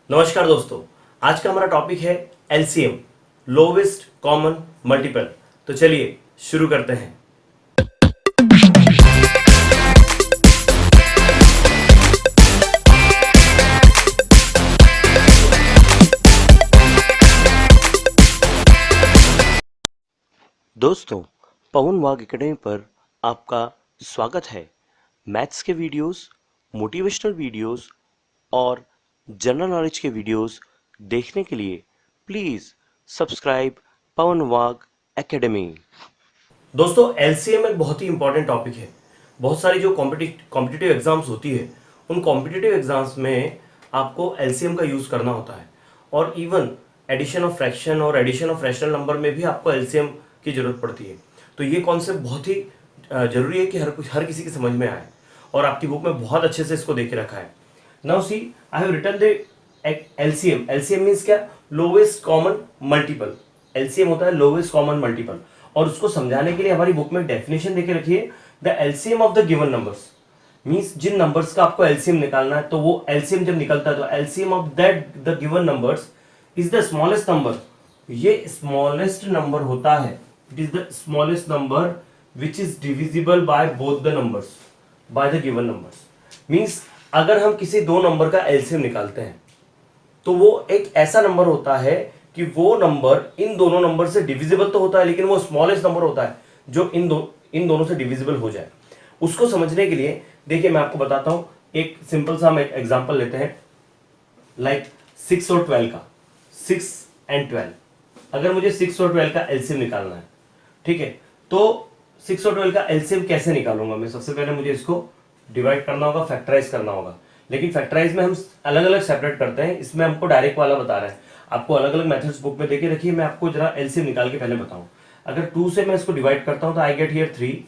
नमस्कार दोस्तों, आज का हमारा टॉपिक है एलसीएम, लोवेस्ट कॉमन मल्टीपल। तो चलिए शुरू करते हैं। दोस्तों, पवन वाघ एकेडमी पर आपका स्वागत है। मैथ्स के वीडियोस, मोटिवेशनल वीडियोस और जनरल नॉलेज के वीडियोस देखने के लिए please subscribe Pawan Wagh academy. दोस्तों, एलसीएम एक बहुत ही इंपॉर्टेंट टॉपिक है। बहुत सारी जो कॉम्पिटिटिव एग्जाम्स होती है, उन कॉम्पिटिटिव एग्जाम्स में आपको एलसीएम का यूज करना होता है। और इवन एडिशन ऑफ फ्रैक्शन और एडिशन ऑफ रैशनल नंबर में भी आपको एलसीएम की जरूरत पड़ती है। तो ये कॉन्सेप्ट बहुत ही जरूरी है कि हर किसी की समझ में आए, और आपकी बुक में बहुत अच्छे से इसको देके रखा है। Now see, I have written the LCM. LCM means क्या? Lowest common multiple. एलसीएम होता है लोवेस्ट कॉमन मल्टीपल। और उसको समझाने के लिए हमारी बुक में डेफिनेशन देके रखी है, the LCM of the given numbers. Means जिन नंबर्स का आपको एलसीएम निकालना है, तो वो एलसीएम जब निकलता है तो LCM of that the given numbers is the smallest number. ये स्मॉलेस्ट नंबर होता है, it is the smallest number which is divisible by both the numbers, by the given numbers. Means अगर हम किसी दो नंबर का एलसीएम निकालते हैं, तो वो एक ऐसा नंबर होता है कि वो नंबर इन दोनों नंबर से डिविजिबल तो होता है, लेकिन वो स्मॉलेस्ट नंबर होता है जो इन दोनों से डिविजिबल हो जाए। उसको समझने के लिए देखिए, मैं आपको बताता हूं। एक सिंपल सा हम एग्जांपल लेते हैं, लाइक 6 और 12 का। 6 एंड 12, अगर मुझे 6 और 12 का एलसीएम निकालना है, ठीक है, तो 6 और 12 का एलसीएम कैसे निकालूंगा मैं? सबसे पहले मुझे इसको डिवाइड करना होगा, फैक्टराइज करना होगा। लेकिन फैक्टराइज में हम अलग अलग सेपरेट करते हैं, इसमें हमको डायरेक्ट वाला बता रहे हैं। आपको अलग अलग मेथड्स बुक में देके रखिए। मैं आपको जरा एलसीएम निकाल के पहले बताऊं। अगर 2 से मैं इसको डिवाइड करता हूं तो I get here 3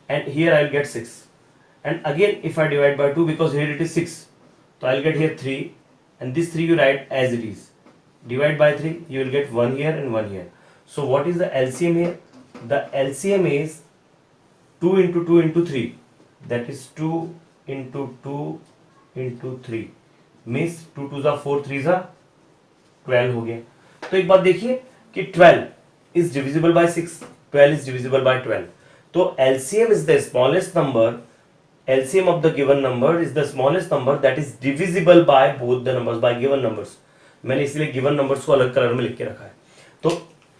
and here I get 6, and again if I divide by 2 because here it is 6, तो I get here 3 and this 3 you write as it is. Divide by 3, you will get 1 here and 1 here. So what is the LCM here? The LCM is 2 into 2 into 3. That is 2 into 2 into 3. Means 2 2s are 4, 3s are 12 हो गया। तो एक बात देखिए कि 12 is divisible by 6, 12 is divisible by 12. तो LCM is the smallest number. LCM of the given number is the smallest number that is divisible by both the numbers, by given numbers. मैंने इसलिए गिवन नंबर्स को अलग colour में लिख के रखा है। तो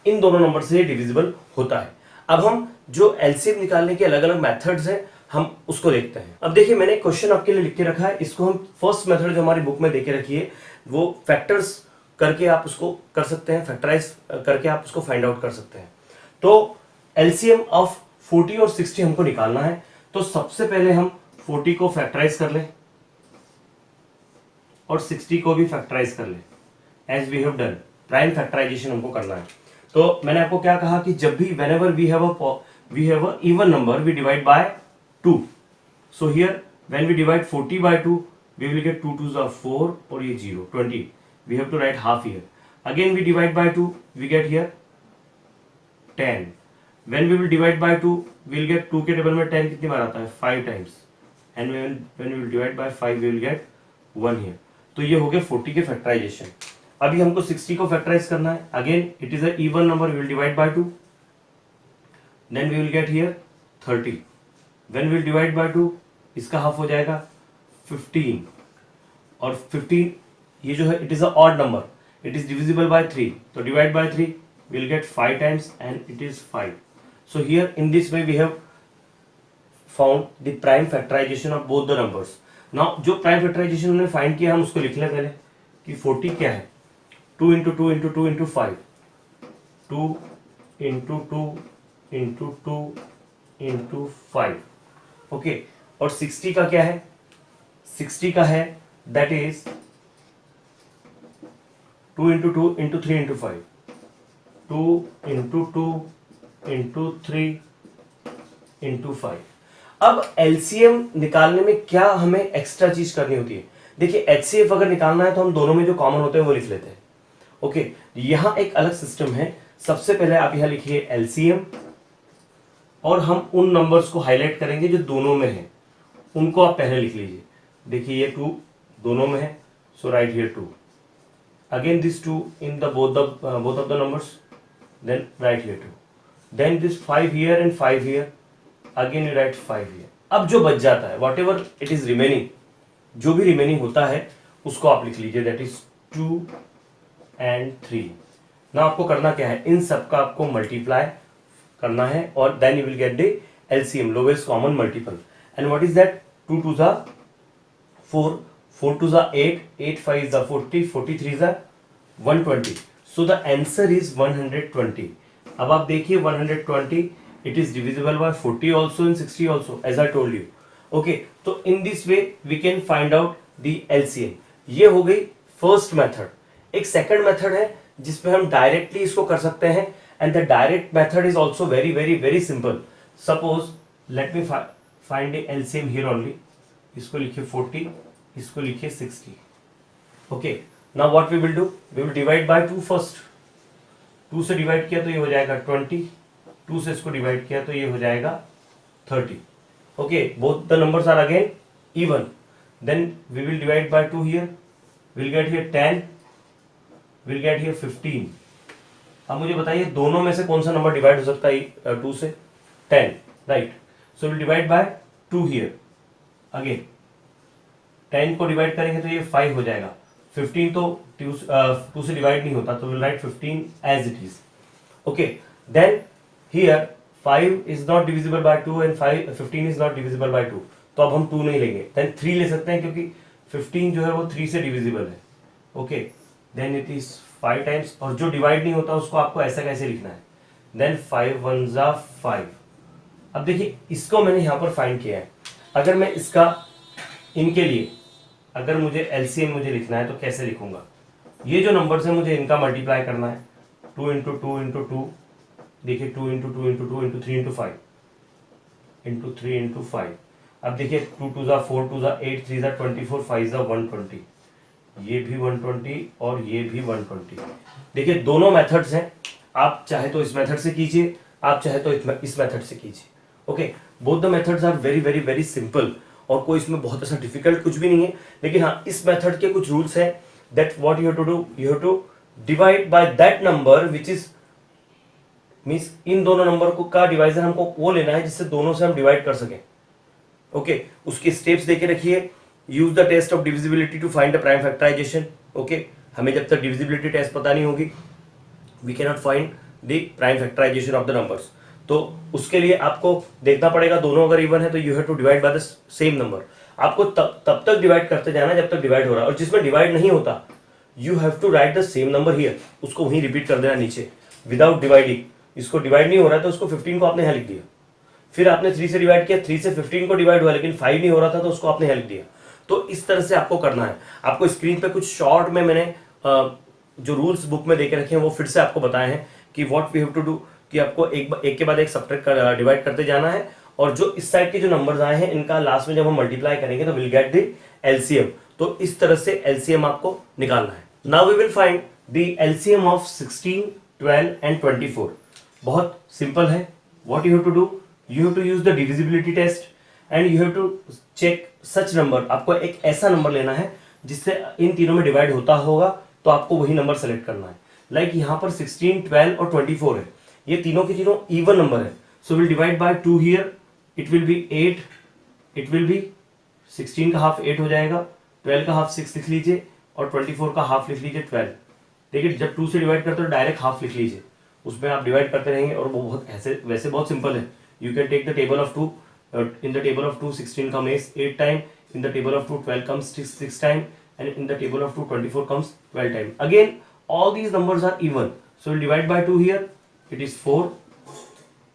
इन दोनों नंबर से डिविजिबल होता है। अब हम जो एलसीएम निकालने के अलग अलग मेथड्स हैं, हम उसको देखते हैं। अब देखिए, मैंने क्वेश्चन आपके लिए लिख के रखा है। इसको हम फर्स्ट मेथड जो हमारी बुक में देके रखी है, वो फैक्टर्स करके आप उसको कर सकते हैं, फैक्टराइज करके आप उसको फाइंड आउट कर सकते हैं। तो एलसीएम ऑफ 40 और 60 हमको निकालना है। तो सबसे पहले हम 40 को फैक्टराइज कर लें और 60 को भी फैक्टराइज कर लें, as we have done. Prime factorization हमको करना है। तो मैंने आपको क्या कहा कि जब भी whenever we have a even number, we divide by 2. So here when we divide 40 by 2, we will get 2 2s are 4 और ये 0 20. We have to write half here. Again we divide by 2, we get here 10. When we will divide by 2, we will get 2 के table में 10 कितनी बार आता है? 5 times. And when we will divide by 5, we will get 1 here. तो ये हो गया 40 के फैक्टराइजेशन। अभी हमको 60 को फैक्टराइज करना है। Again it is a even number, we will divide by 2, then we will get here 30. When we will divide by 2, इसका हाफ हो जाएगा 15, और 15 ये जो है it is a odd number, it is divisible by 3, तो divide by 3 we will get 5 times and it is 5. So here in this way we have found the prime factorization of both the numbers. Now जो prime factorization हमने find किया, हम उसको लिख लें पहले कि 40 क्या है? 2 into 2 into 2 into 5, 2 into 2 into 2 into 5. Okay, और 60 का क्या है? 60 का है that is 2 into 2 into 3 into 5, 2 into 2 into 3 into 5. अब एलसीएम निकालने में क्या हमें एक्स्ट्रा चीज करनी होती है? देखिए, एचसीएफ अगर निकालना है तो हम दोनों में जो कॉमन होते हैं वो लिख लेते हैं। ओके, यहां एक अलग सिस्टम है। सबसे पहले आप यहां लिखिए एलसीएम, और हम उन नंबर्स को हाईलाइट करेंगे जो दोनों में है, उनको आप पहले लिख लीजिए। देखिए ये 2 दोनों में है, सो right here 2, again this 2 in the both of the numbers, then write here 2, then this 5 here and 5 here, again you write 5 here. अब जो बच जाता है what ever it is remaining, जो भी रिमेनिंग होता है उसको आप लिख लीजिए, दैट इज 2 and 3. ना आपको करना क्या है, इन सब का आपको मल्टीप्लाई करना है और then you will get the LCM, lowest common multiple. And what is that, 2 2 जा 4, 4 2 जा 8, 8 5 जा 40, 43 जा 120. So the answer is 120. अब आप देखिए 120 it is divisible by 40 also and 60 also, as I told you. Okay, तो in this way we can find out the LCM. ये हो गई फर्स्ट मेथड. एक सेकंड मेथड है जिसमें हम डायरेक्टली इसको कर सकते हैं, and the direct method is also very very very simple. Suppose let me find a LCM here only. इसको लिखिए 40, इसको लिखिए 60. Okay, now what we will do, we will divide by 2 first. 2 से डिवाइड किया तो ये हो जाएगा 20, 2 से इसको डिवाइड किया तो ये हो जाएगा 30. Okay, both the numbers are again even. Then we will divide by 2 here, will get here 10, will get here 15. अब मुझे बताइए दोनों में से कौन सा नंबर डिवाइड हो सकता है 2 से, 10, right. So will divide by 2 here, again 10 को डिवाइड करेंगे तो ये 5 हो जाएगा. 15 तो 2 से डिवाइड नहीं होता, तो will write 15 as it is. Okay, then here 5 is not divisible by 2 and 15 is not divisible by 2, तो अब हम 2 नहीं लेंगे, देन 3 ले सकते हैं क्योंकि 15 जो है वो 3 से डिविजिबल है. Okay, then it is 5 times, और जो डिवाइड नहीं होता उसको आपको ऐसा कैसे लिखना है, देन 5 1 जा 5. अब देखिए इसको मैंने यहाँ पर फाइंड किया है. अगर मैं इसका इनके लिए अगर मुझे LCM मुझे लिखना है तो कैसे लिखूंगा, ये जो नंबर्स है मुझे इनका मल्टीप्लाई करना है. 2 इंटू 2 इंटू 2, देखिए 2 into 2 into 2 into 3 into 5 into 3 into 5. अब देखिए 2 2 जा 4, 2 जा 8, 3 जा 24, 5 जा 120. ये भी 120 और ये भी 120. देखिए दोनों मेथड्स हैं, आप चाहे तो इस मेथड से कीजिए, आप चाहे तो इस मेथड से कीजिए. Okay, both the methods are very very very simple, और कोई इसमें बहुत ऐसा डिफिकल्ट कुछ भी नहीं है. लेकिन हाँ, इस मेथड के कुछ रूल्स हैं, that what you have to do, you have to divide by that number which is means इन दोनों नंबर को का डिवाइजर हमको वो लेना है जिससे दोनों से हम डिवाइड कर सकें. ओके, उसके स्टेप्स देके रखिए. Use the test of divisibility to find the prime factorization. Okay, हमें जब तक डिविजिबिलिटी टेस्ट पता नहीं होगी we can not find the prime factorization of the numbers. तो उसके लिए आपको देखना पड़ेगा दोनों अगर इवन है तो you have to divide by the same number. आपको तब तक डिवाइड करते जाना जब तक डिवाइड हो रहा है, और जिसमें डिवाइड नहीं होता you have to write the same number here, उसको वहीं रिपीट कर देना नीचे विदाउट डिवाइडिंग. इसको डिवाइड नहीं हो रहा है तो उसको 15 को आपने यहाँ लिख दिया, फिर आपने 3 से डिवाइड किया, 3 से 15 को डिवाइड हुआ लेकिन 5 नहीं हो रहा था तो उसको आपने यहाँ लिख दिया. तो इस तरह से आपको करना है. आपको स्क्रीन पे कुछ शॉर्ट में मैंने जो रूल्स बुक में देके रखे हैं वो फिर से आपको बताए हैं कि what we have to do, कि आपको एक के बाद एक सब्ट्रैक्ट डिवाइड करते जाना है, और जो इस साइड के जो नंबर्स आए हैं इनका लास्ट में जब हम मल्टीप्लाई करेंगे तो विल गेट द LCM. तो इस तरह से LCM आपको निकालना है. Now we will find the LCM of 16, 12 and 24. बहुत सिंपल है. What you have to do, you have to use the divisibility test and you have to check such number. आपको एक ऐसा नंबर लेना है जिससे इन तीनों में डिवाइड होता होगा, तो आपको वही नंबर सेलेक्ट करना है. लाइक यहाँ पर 16, 12 और 24 है, ये तीनों के तीनों इवन नंबर है. So will divide by 2 here, it will B 8, it will B 16 का हाफ 8 हो जाएगा, 12 का हाफ 6 लिख लीजिए, और 24 का हाफ लिख लीजिए 12. देखिए जब 2 से डिवाइड करते हो डायरेक्ट हाफ लिख लीजिए, उसमें आप डिवाइड करते रहेंगे, और वो बहुत ऐसे वैसे बहुत सिंपल है. You can take the table of 2. In the table of 2 16 comes 8 time, in the table of 2 12 comes 6 time, and in the table of 2 24 comes 12 time. Again all these numbers are even, so we'll divide by 2 here, it is 4,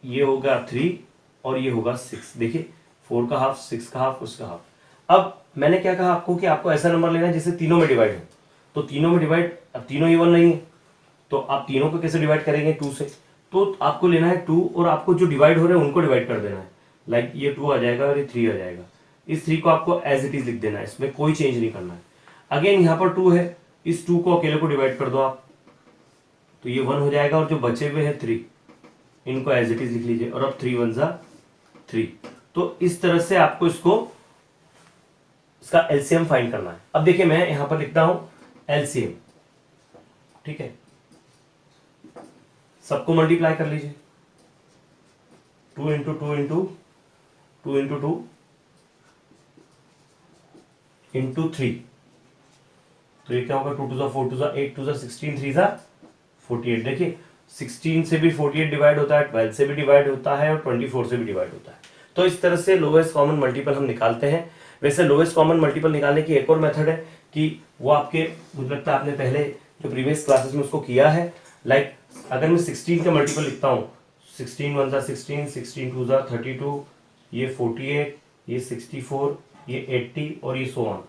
ये होगा 3 और ये होगा 6. देखिए 4 का half, 6 का half, उसका half. अब मैंने क्या कहा आपको कि आपको ऐसा नंबर लेना है जिससे तीनों में डिवाइड हो. तो तीनों में डिवाइड, अब तीनों इवन नहीं है तो आप तीनों को कैसे डिवाइड करेंगे 2 से, तो आपको लेना है 2 और आपको जो डिवाइड हो रहे हैं उनको डिवाइड कर देना है. लाइक ये 2 आ जाएगा और ये 3 आ जाएगा. इस 3 को आपको एज इट इज लिख देना है, इसमें कोई चेंज नहीं करना है. अगेन यहाँ पर 2 है, इस 2 को अकेले को डिवाइड कर दो आप, तो ये 1 हो जाएगा, और जो बचे हुए हैं 3 इनको एज इट इज लिख लीजिए, और अब 3 1 जा 3. तो इस तरह से आपको इसका LCM फाइंड करना है. अब देखिए मैं यहाँ पर लिखता हूँ LCM. ठीक है, सबको मल्टीप्लाई कर लीजिए, 2 इंटू 2 इंटू 2 इंटू 2 इंटू 3, तो ये क्या होगा, 2 टू ज़ा 4 टू ज़ा 8 टू ज़ा 16 3 ज़ा 48। देखिए 16 से भी 48 डिवाइड होता है, 12 से भी डिवाइड होता है और 24 से भी डिवाइड होता है। तो इस तरह से लोवेस्ट कॉमन मल्टीपल हम निकालते हैं। वैसे लोवेस्ट कॉमन मल्टीपल निकालने की एक और मेथड है कि वो आपके, मुझे लगता है आपने पहले जो प्रीवियस क्लासेस में उसको किया है। लाइक अगर मैं 16 का मल्टीपल लिखता हूँ, 16 1 ज़ा 16, 16 2 ज़ा 32, ये 48, ये 64, ये 80 और ये सो ऑन।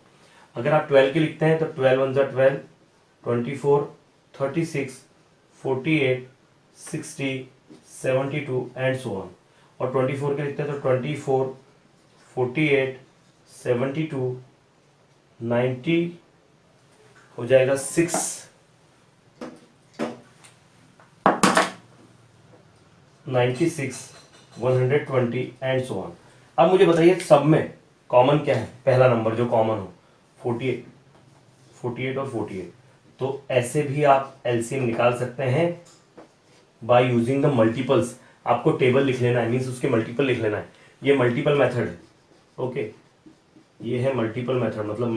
अगर आप 12 के लिखते हैं तो 12 1 ज़ा 12, 24, 36, 48, 60, 72 एंड सो ऑन। और 24 के लिखते हैं तो 24, 48, 72, 90 हो जाएगा 6, 96, 120 एंड सो ऑन। अब मुझे बताइए सब में कॉमन क्या है, पहला नंबर जो कॉमन हो, 48, 48 और 48। तो ऐसे भी आप एलसीएम निकाल सकते हैं बाय यूजिंग द मल्टीपल्स। आपको टेबल लिख लेना है, मीन्स उसके मल्टीपल लिख लेना है। ये मल्टीपल मेथड है, ओके, ये है मल्टीपल मेथड, मतलब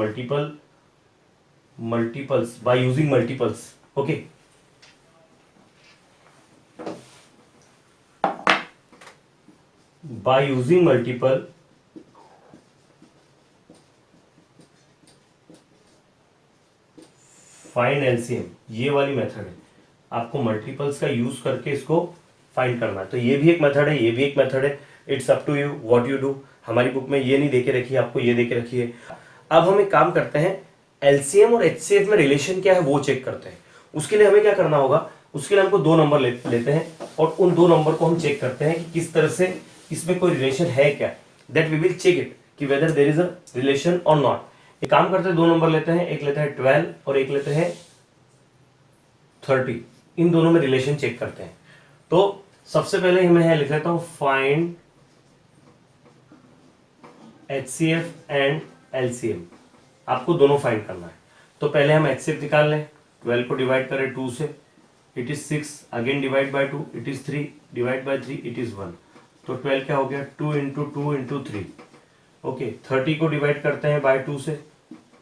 multiples by using multiples, okay. By using multiple find LCM, ये वाली मेथड है। आपको मल्टीपल्स का यूज करके इसको फाइंड करना है। तो ये भी एक मेथड है, ये भी एक मेथड है। It's up to you what you do. हमारी बुक में ये नहीं देके रखी है, आपको ये देके रखी है। अब हम एक काम करते हैं, एलसीएम और एचसीएफ में रिलेशन क्या है वो चेक करते हैं। उसके लिए हमें क्या करना होगा, उसके लिए हमको दो नंबर लेते हैं और उन दो नंबर को हम चेक करते हैं कि किस तरह से इसमें कोई रिलेशन है क्या। That we will check it कि whether there is a relation और नॉट। एक काम करते हैं, दो नंबर लेते हैं, एक लेते हैं 12 और एक लेते हैं 30। इन दोनों में रिलेशन चेक करते हैं। तो सबसे पहले मैं लिख लेता हूं फाइंड एचसीएफ एंड एलसीएम। आपको दोनों फाइंड करना है। तो पहले हम एचसीएफ निकाल लें। 12 को डिवाइड करें 2 से, it is 6, again divide by 2, it is 3, divide by 3, it is 1। तो 12 क्या हो गया, 2 इंटू 2 इंटू 3, ओके। 30 को डिवाइड करते हैं बाय 2 से,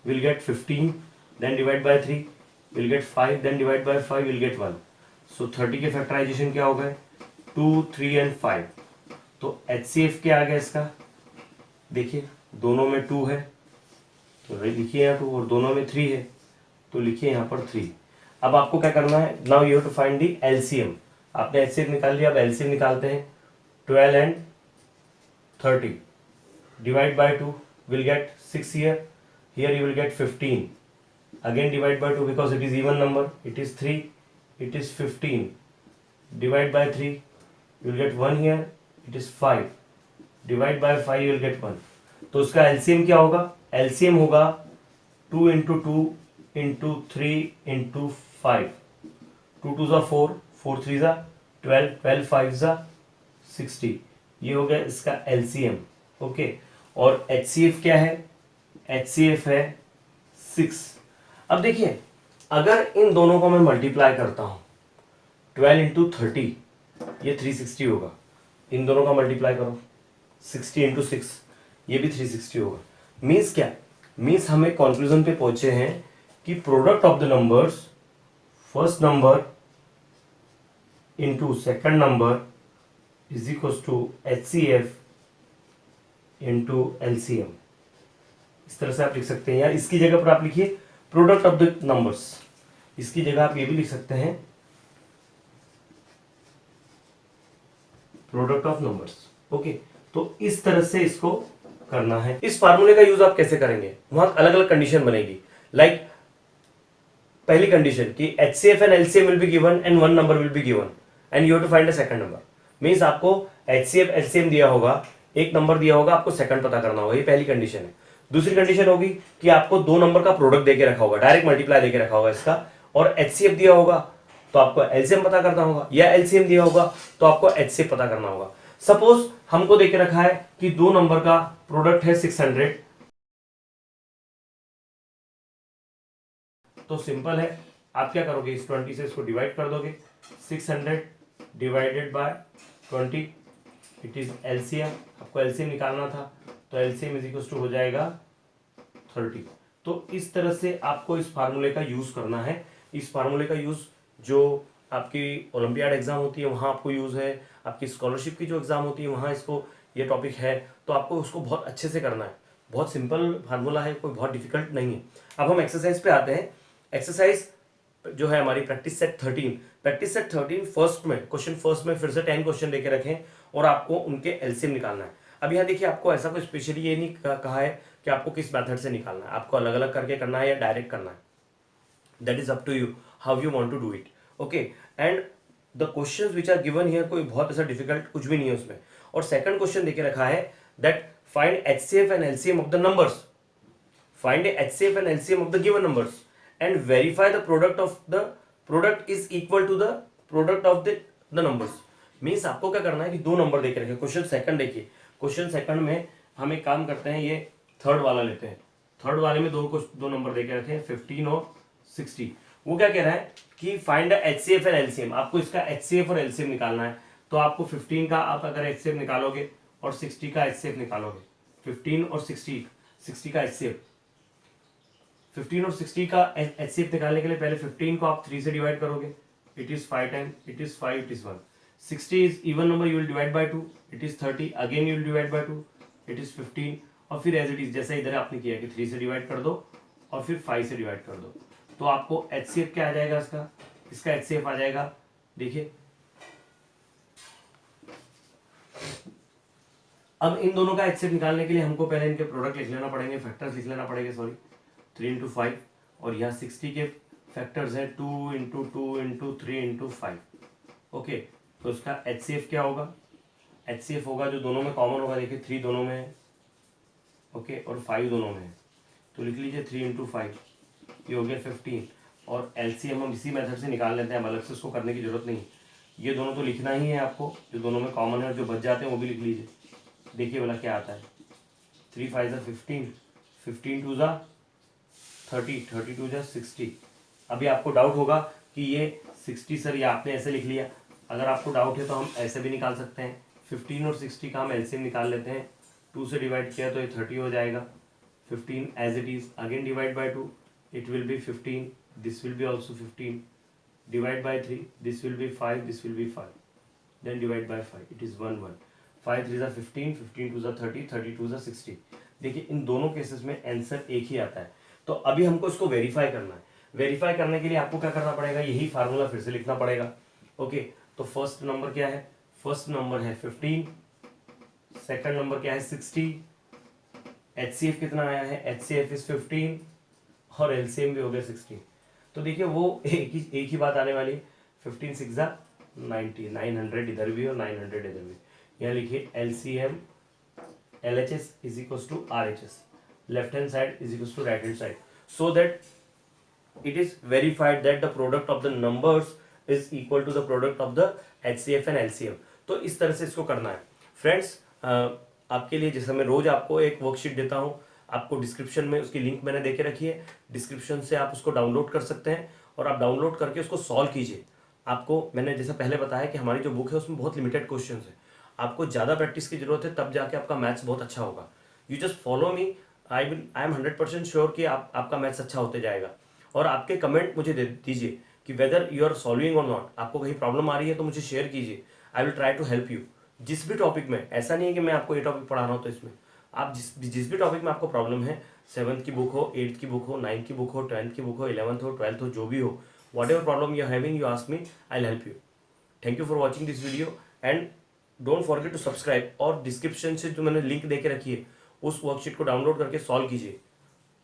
will get 15, then divide by 3 will get 5, then divide by 5 will get 1। So 30 के फैक्टराइजेशन क्या हो गए, 2, 3 एंड 5। तो एचसीएफ क्या आ गया इसका, देखिए दोनों में 2 है तो लिखिए यहाँ 2, और दोनों में 3 है तो लिखिए यहाँ पर 3। अब आपको क्या करना है, now you have to find the LCM. आपने एचसीएफ निकाल लिया, अब एलसीएम निकालते हैं। 12 and 30 divide by 2 will get 6 here, here you will get 15, again divide by 2 because it is even number, it is 3, it is 15, divide by 3 you will get 1 here, it is 5, divide by 5 you will get 1। तो उसका LCM क्या होगा, LCM होगा 2 into 2 into 3 into 5, 2 2 ज़ा 4, 4 3 ज़ा 12, 12 5 ज़ा 60। ये हो गया इसका एलसीएम, ओके। और एचसीएफ क्या है, एचसीएफ है 6। अब देखिए अगर इन दोनों को मैं मल्टीप्लाई करता हूं, 12 इंटू 30 ये 360 होगा। इन दोनों का मल्टीप्लाई करो, 60 इंटू 6 ये भी 360 होगा। मीन्स क्या, मीन्स हमें कंक्लूजन पे पहुंचे हैं कि product of the numbers, first number into second number is equal to HCF into LCM. इस तरह से आप लिख सकते हैं, या इसकी जगह पर आप लिखिए प्रोडक्ट ऑफ द नंबर्स। इसकी जगह आप ये भी लिख सकते हैं प्रोडक्ट ऑफ नंबर्स, ओके। तो इस तरह से इसको करना है। इस फार्मूले का यूज आप कैसे करेंगे, वहां अलग अलग कंडीशन बनेगी। लाइक पहली कंडीशन कि HCF and LCM will be given and one number will be given and you have to find a second number. Means आपको एचसीएफ एलसीएम दिया होगा, एक नंबर दिया होगा, आपको सेकंड पता करना होगा। ये पहली कंडीशन है। दूसरी कंडीशन होगी कि आपको दो नंबर का प्रोडक्ट देके रखा होगा, डायरेक्ट मल्टीप्लाई देके रखा होगा इसका, और एचसीएफ दिया होगा तो आपको एलसीएम पता करना होगा, या एलसीएम दिया होगा तो आपको एचसीएफ पता करना होगा। सपोज हमको देके रखा है कि दो नंबर का प्रोडक्ट है 600, तो सिंपल है, आप क्या करोगे, इस 20 से इसको डिवाइड कर दोगे, 600 divided by 20, it is LCM, आपको एलसीएम निकालना था, तो एलसीएम इज इक्वल टू हो जाएगा 30। तो इस तरह से आपको इस फार्मूले का यूज करना है। इस फार्मूले का यूज जो आपकी ओलंपियाड एग्जाम होती है वहां आपको यूज है, आपकी स्कॉलरशिप की जो एग्जाम होती है वहां इसको ये टॉपिक है, तो आपको उसको बहुत अच्छे से करना है। बहुत सिंपल फार्मूला है, कोई बहुत डिफिकल्ट नहीं है। अब हम एक्सरसाइज पे आते हैं। एक्सरसाइज जो है हमारी practice set 13, practice set 13 first में क्वेश्चन फर्स्ट में फिर से 10 क्वेश्चन लेके रखें और आपको उनके एलसीएम निकालना है। अब यहाँ देखिए, आपको ऐसा कोई स्पेशली ये नहीं कहा है कि आपको किस मेथड से निकालना है, आपको अलग अलग करके करना है या डायरेक्ट करना है, that is up to you how you want to do it. Okay, and the questions which are given here कोई बहुत ऐसा डिफिकल्ट कुछ भी नहीं है उसमें। और सेकंड क्वेश्चन देके रखा है that find HCF and LCM of the numbers, find a HCF and LCM of the given numbers and verify the product is equal to the product of the numbers। Means आपको क्या करना है कि दो number देके रखे। Question second देखिए, question second में हम एक काम करते हैं, ये थर्ड वाला लेते हैं। थर्ड वाले में दो नंबर देके रखे हैं 15 और 60। वो क्या कह रहा है कि फाइंड HCF एंड LCM, आपको इसका HCF और LCM निकालना है। तो आपको 15 का आप अगर HCF निकालोगे और 60 का HCF निकालोगे, 15 और 60 का HCF, 15 और 60 का HCF निकालने के लिए पहले 15 को आप 3 से डिवाइड करोगे, it is 5 time, it is 5, it is 1। 60 is even number, you will divide by 2, it is 30, again you will divide by 2, it is 15, और फिर एज इट इज जैसा इधर आपने किया कि 3 से डिवाइड कर दो और फिर 5 से डिवाइड कर दो, तो आपको HCF क्या आ जाएगा इसका HCF आ जाएगा, देखिए अब इन दोनों का HCF निकालने के लिए हमको पहले इनके प्रोडक्ट लिख लेना पड़ेंगे, फैक्टर्स लिख लेना पड़ेंगे, सॉरी 3 इंटू 5, और यहाँ 60 के फैक्टर्स हैं 2 इंटू 2 इंटू 3 इंटू 5। ओके, तो इसका HCF क्या होगा, HCF होगा जो दोनों में कॉमन होगा, देखिए 3 दोनों में है, ओके, और 5 दोनों में है, तो लिख लीजिए 3 इंटू 5, ये हो गया 15। और LCM हम इसी मेथड से निकाल लेते हैं, हम अलग से उसको करने की जरूरत नहीं, ये दोनों तो लिखना ही है आपको, जो दोनों में कॉमन है और जो बच जाते हैं वो भी लिख लीजिए। देखिए वाला क्या आता है, 3 5 ज़ा 15, 15 2 ज़ा 30, 30 2 ज़ा 60। अभी आपको डाउट होगा कि ये 60 सर ये आपने ऐसे लिख लिया, अगर आपको डाउट है तो हम ऐसे भी निकाल सकते हैं। 15 और 60 का हम एलसीएम निकाल लेते हैं, 2 से डिवाइड किया तो ये 30 हो जाएगा, 15 as it is, again divide by 2, it will be 15, this will be also 15, divide by 3, this will be 5, this will be 5, then divide by 5, it is 1 1, 5 3 ज़ा 15, 15 2 ज़ा 30, 30 2 ज़ा 60। देखिए इन दोनों केसेस में आंसर एक ही आता है। तो अभी हमको इसको वेरीफाई करना है। वेरीफाई करने के लिए आपको क्या करना पड़ेगा, यही फार्मूला फिर से लिखना पड़ेगा। ओके, तो फर्स्ट नंबर क्या है, फर्स्ट नंबर है 15, सेकंड नंबर क्या है 60, HCF कितना आया है, HCF इज 15 और LCM भी हो गया 60। तो देखिए वो एक ही बात आने वाली है, 15 6 ज़ा 90, 900 इधर भी और 900 इधर भी। यहाँ लिखिए LCM LHS is equals to RHS, left hand side is equals to right hand side, so that it is verified that the product of the numbers is equal to the product of the HCF and LCM। तो इस तरह से इसको करना है friends. आपके लिए जैसे मैं रोज आपको एक वर्कशीट देता हूँ, आपको डिस्क्रिप्शन में उसकी लिंक मैंने देके रखी है, डिस्क्रिप्शन से आप उसको डाउनलोड कर सकते हैं और आप डाउनलोड करके उसको सॉल्व कीजिए। आपको मैंने जैसा पहले बताया कि हमारी जो बुक है उसमें बहुत लिमिटेड क्वेश्चन है, आपको ज़्यादा प्रैक्टिस की जरूरत है, तब जाके आपका मैथ्स बहुत अच्छा होगा। You just follow me, I am 100% sure कि आपका मैथ्स अच्छा होते जाएगा। और आपके कमेंट मुझे दे दीजिए कि वेदर यू आर सॉल्विंग और नॉट, आपको कहीं प्रॉब्लम आ रही है तो मुझे शेयर कीजिए, I will try to help you जिस भी टॉपिक में। ऐसा नहीं है कि मैं आपको ये टॉपिक पढ़ा रहा हूँ तो इसमें आप जिस भी टॉपिक में आपको प्रॉब्लम है, 7th की बुक हो, 8th की बुक हो, 9th की बुक हो, 10th की बुक हो, 11th हो, 12th हो, जो भी हो, whatever problem you are having, you ask me, I will help you. Thank you for watching this video and don't forget to subscribe. और डिस्क्रिप्शन से जो मैंने लिंक देके रखी है उस वर्कशीट को डाउनलोड करके सॉल्व कीजिए।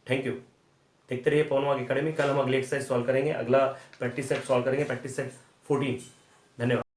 Thank you. देखते रहिए पवन वाघ एकेडमी। कल हम अगले एक्सरसाइज सॉल्व करेंगे, अगला प्रैक्टिस सेट सॉल्व करेंगे, प्रैक्टिस सेट 14। धन्यवाद।